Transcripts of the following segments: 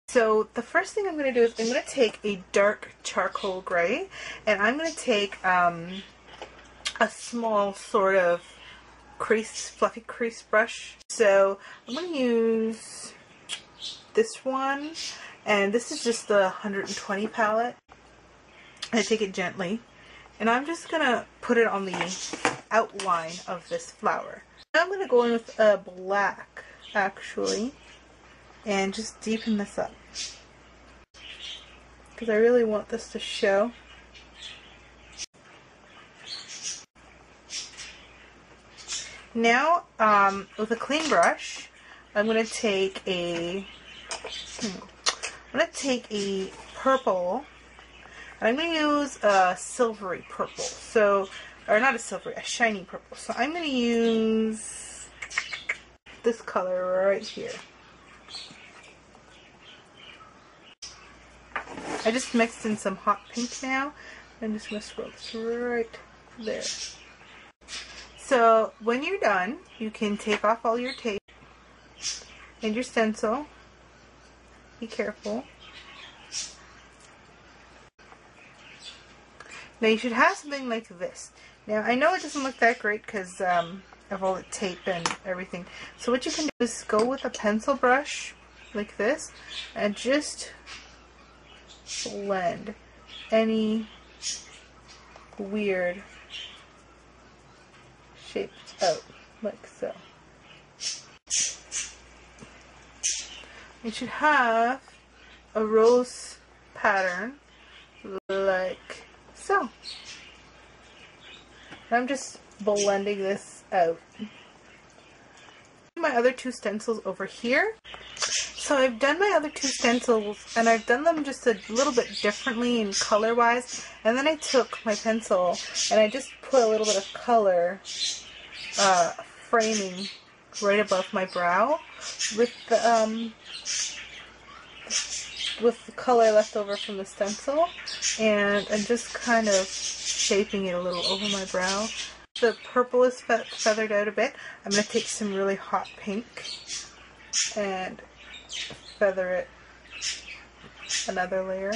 So the first thing I'm going to do is I'm going to take a dark charcoal gray, and I'm going to take a small sort of fluffy crease brush. So I'm going to use this one, and this is just the 120 palette. I take it gently, and I'm just going to put it on the outline of this flower. Now I'm going to go in with a black, actually, and just deepen this up, because I really want this to show. Now, with a clean brush, I'm going to take a purple, and I'm going to use a silvery purple. So, or not a silvery, a shiny purple. So I'm going to use this color right here. I just mixed in some hot pink now. I'm just going to swirl this right there. So when you're done, you can take off all your tape and your stencil. Be careful. Now you should have something like this. Now I know it doesn't look that great because of all the tape and everything. So what you can do is go with a pencil brush like this and just blend any weird shapes out, like so. You should have a rose pattern like so. I'm just blending this out. My other two stencils over here. So I've done my other two stencils, and I've done them just a little bit differently in color wise, and then I took my pencil and I just put a little bit of color framing right above my brow with the color left over from the stencil, and I'm just kind of shaping it a little over my brow. The purple is feathered out a bit. I'm going to take some really hot pink and feather it another layer.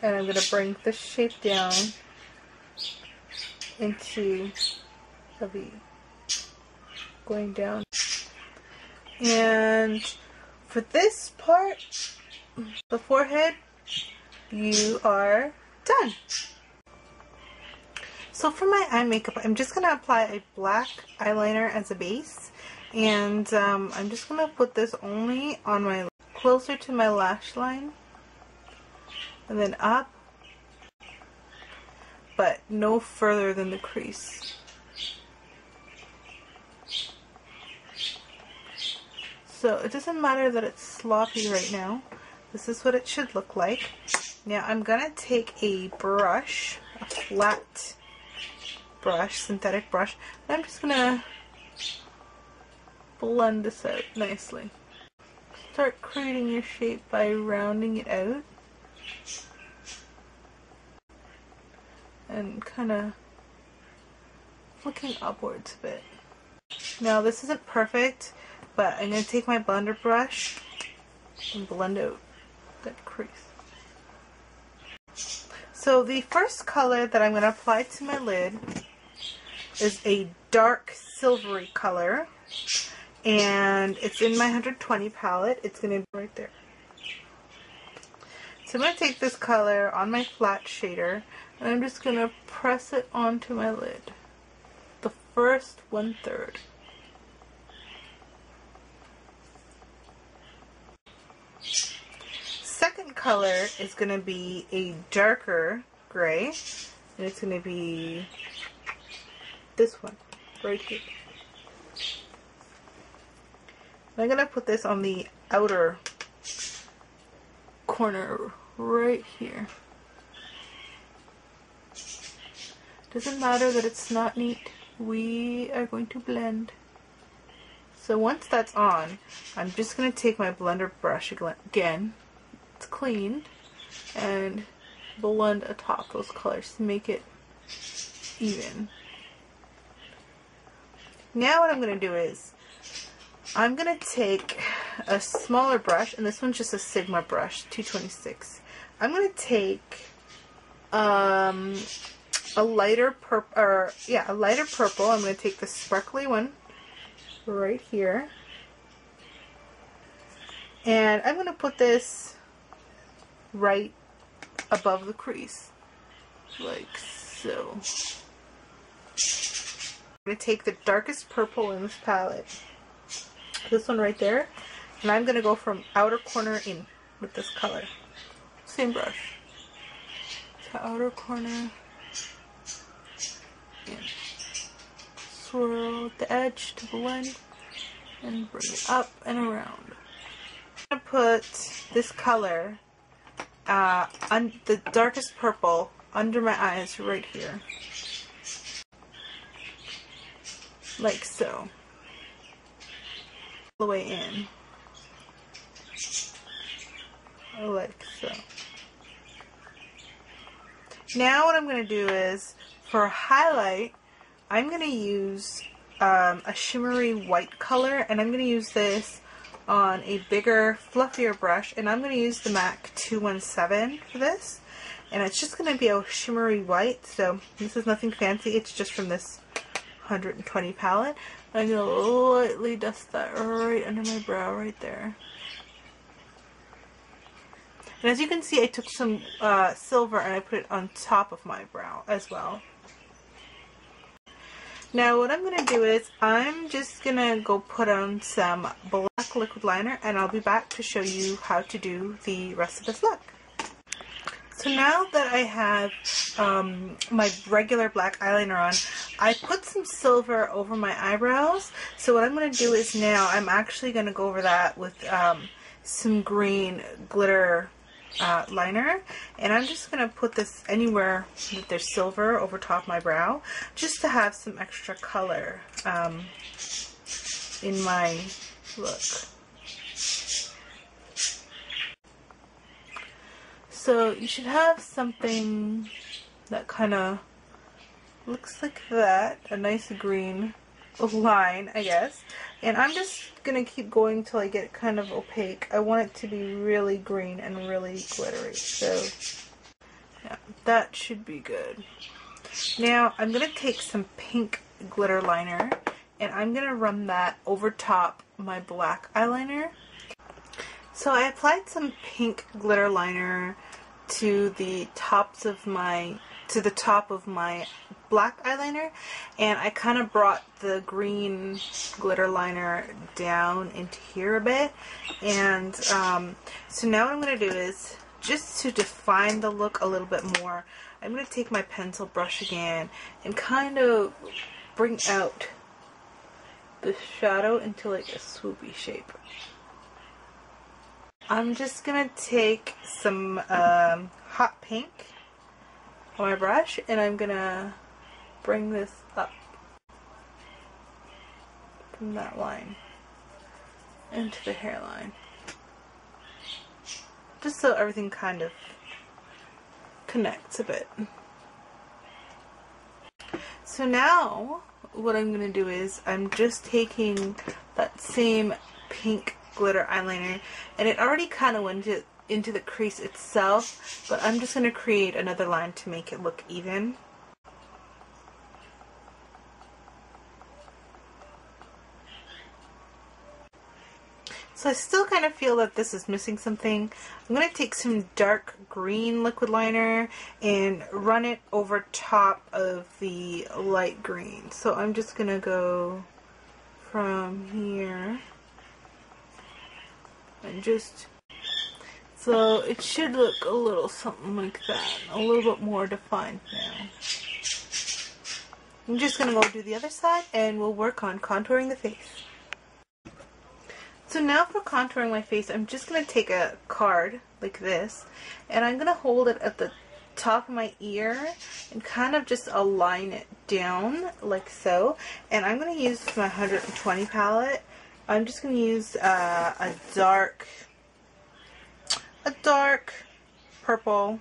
And I'm going to bring this shape down into a V. Going down. And for this part, the forehead, you are done. So for my eye makeup, I'm just going to apply a black eyeliner as a base. And I'm just going to put this only on my, closer to my lash line. And then up. But no further than the crease. So it doesn't matter that it's sloppy right now. This is what it should look like. Now I'm going to take a brush, a flat brush, synthetic brush, and I'm just going to blend this out nicely. Start creating your shape by rounding it out. And kind of flicking upwards a bit. Now this isn't perfect, but I'm going to take my blender brush and blend out that crease. So the first color that I'm going to apply to my lid is a dark silvery color, and it's in my 120 palette. It's going to be right there. So I'm going to take this color on my flat shader, and I'm just going to press it onto my lid. The first 1/3. Second color is going to be a darker gray, and it's going to be this one right here. I'm going to put this on the outer corner right here. Doesn't matter that it's not neat, we are going to blend. So once that's on, I'm just going to take my blender brush again, it's clean, and blend atop those colors to make it even. Now what I'm going to do is, I'm going to take a smaller brush, and this one's just a Sigma brush, 226. I'm going to take a lighter purple, a lighter purple. I'm going to take the sparkly one right here, and I'm going to put this right above the crease, like so. I'm going to take the darkest purple in this palette, this one right there, and I'm going to go from outer corner in with this color. Same brush. So outer corner in. Swirl the edge to blend and bring it up and around. I'm going to put this color, the darkest purple, under my eyes right here. Like so. All the way in. Like so. Now what I'm going to do is, for a highlight, I'm going to use a shimmery white color, and I'm going to use this on a bigger, fluffier brush, and I'm going to use the MAC 217 for this, and it's just going to be a shimmery white, so this is nothing fancy, it's just from this 120 palette. I'm going to lightly dust that right under my brow right there. And as you can see, I took some silver and I put it on top of my brow as well. Now what I'm going to do is, I'm just going to go put on some black liquid liner, and I'll be back to show you how to do the rest of this look. So now that I have my regular black eyeliner on, I put some silver over my eyebrows. So what I'm going to do is, now I'm actually going to go over that with some green glitter liner, and I'm just going to put this anywhere that there's silver over top my brow, just to have some extra color in my look. So you should have something that kind of looks like that, a nice green line, I guess. And I'm just going to keep going till I get it kind of opaque. I want it to be really green and really glittery. So yeah, that should be good. Now I'm going to take some pink glitter liner, and I'm going to run that over top my black eyeliner. So I applied some pink glitter liner to the top of my black eyeliner, and I kind of brought the green glitter liner down into here a bit. And so now what I'm going to do is, just to define the look a little bit more, I'm going to take my pencil brush again and kind of bring out the shadow into like a swoopy shape. I'm just going to take some hot pink on my brush, and I'm going to bring this up from that line into the hairline, just so everything kind of connects a bit. So now what I'm going to do is, I'm just taking that same pink glitter eyeliner, and it already kind of went into the crease itself, but I'm just going to create another line to make it look even. So I still kind of feel that this is missing something. I'm going to take some dark green liquid liner and run it over top of the light green. So I'm just going to go from here and just, so it should look a little something like that, a little bit more defined now. I'm just going to go do the other side, and we'll work on contouring the face. So now for contouring my face, I'm just going to take a card like this, and I'm going to hold it at the top of my ear and kind of just align it down like so. And I'm going to use my 120 palette. I'm just going to use a dark purple,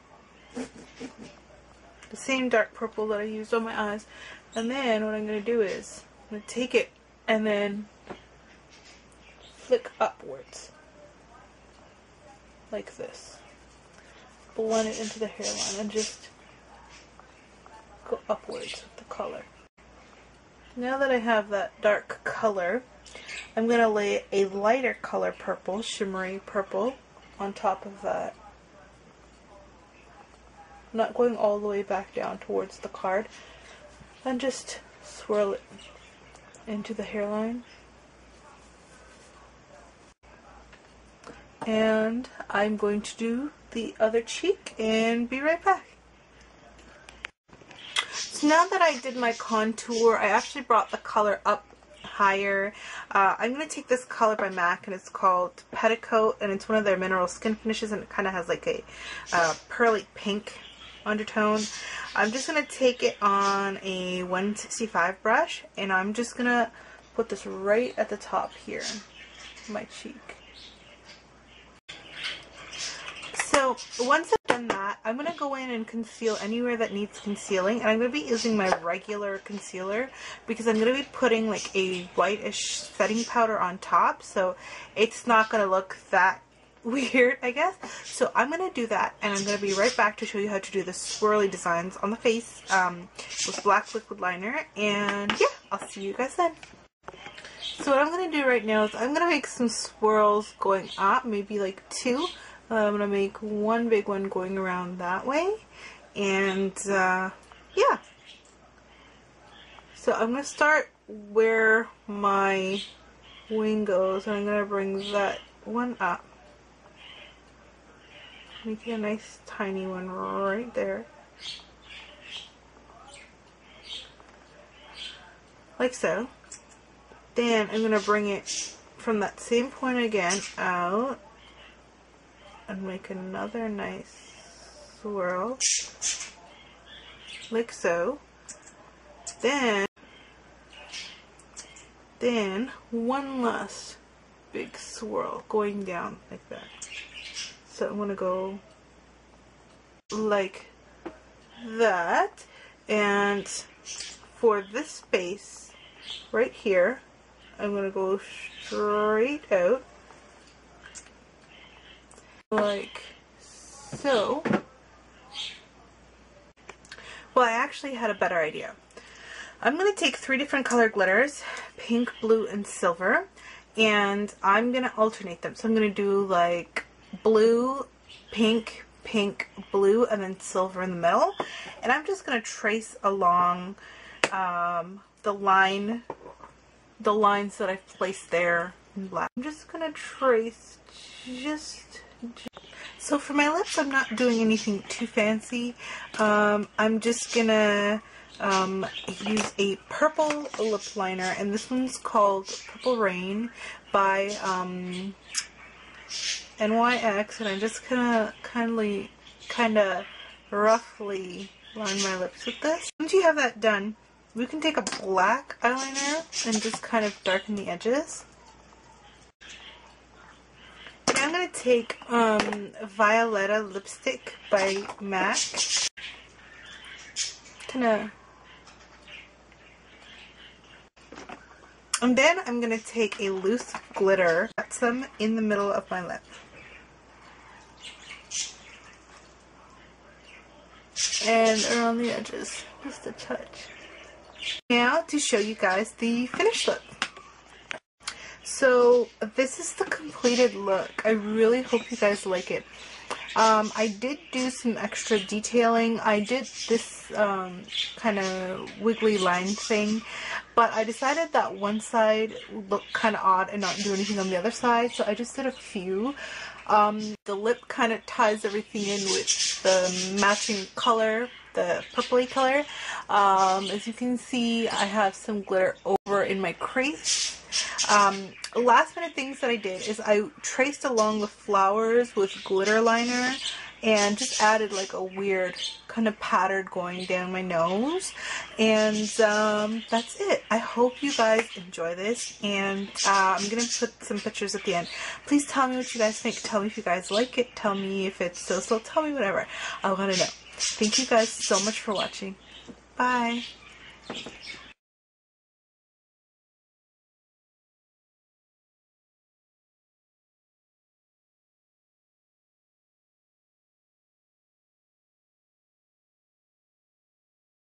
the same dark purple that I used on my eyes. And then what I'm going to do is, I'm going to take it and then flick upwards. like this. Blend it into the hairline and just go upwards with the color. Now that I have that dark color, I'm going to lay a lighter color purple, shimmery purple, on top of that. Not going all the way back down towards the card. And just swirl it into the hairline. And I'm going to do the other cheek and be right back. So now that I did my contour, I actually brought the color up higher. I'm going to take this color by MAC, and it's called Petticoat, and it's one of their mineral skin finishes, and it kind of has like a pearly pink undertone. I'm just going to take it on a 165 brush, and I'm just going to put this right at the top here, my cheek. So once I've done that, I'm going to go in and conceal anywhere that needs concealing, and I'm going to be using my regular concealer because I'm going to be putting like a whitish setting powder on top, so it's not going to look that weird, I guess. So I'm going to do that, and I'm going to be right back to show you how to do the swirly designs on the face with black liquid liner, and yeah, I'll see you guys then. So what I'm going to do right now is I'm going to make some swirls going up, maybe like 2. I'm going to make one big one going around that way, and yeah. So I'm going to start where my wing goes, and I'm going to bring that one up. Make it a nice tiny one right there. Like so. Then I'm going to bring it from that same point again out. And make another nice swirl, like so. Then one last big swirl going down like that. So I'm going to go like that, and for this space right here, I'm going to go straight out. Like so. Well, I actually had a better idea. I'm going to take 3 different color glitters, pink, blue, and silver, and I'm going to alternate them. So I'm going to do like blue, pink, pink, blue, and then silver in the middle. And I'm just going to trace along the lines that I've placed there in black. I'm just going to trace so for my lips, I'm not doing anything too fancy. I'm just gonna use a purple lip liner, and this one's called Purple Rain by NYX, and I'm just gonna kind of roughly line my lips with this. Once you have that done, we can take a black eyeliner and just kind of darken the edges. I'm going to take Violetta lipstick by MAC. And then I'm going to take a loose glitter, put some in the middle of my lip. And around the edges, just a touch. Now to show you guys the finished look. So this is the completed look. I really hope you guys like it. I did do some extra detailing. I did this kind of wiggly line thing, but I decided that one side would look kind of odd and not do anything on the other side, so I just did a few. The lip kind of ties everything in with the matching color, the purpley color. As you can see, I have some glitter over in my crease. Last minute things that I did is I traced along the flowers with glitter liner and just added like a weird kind of pattern going down my nose, and that's it. I hope you guys enjoy this, and I'm gonna put some pictures at the end. Please tell me what you guys think. Tell me if you guys like it. Tell me if it's so. Tell me whatever. I want to know. Thank you guys so much for watching. Bye.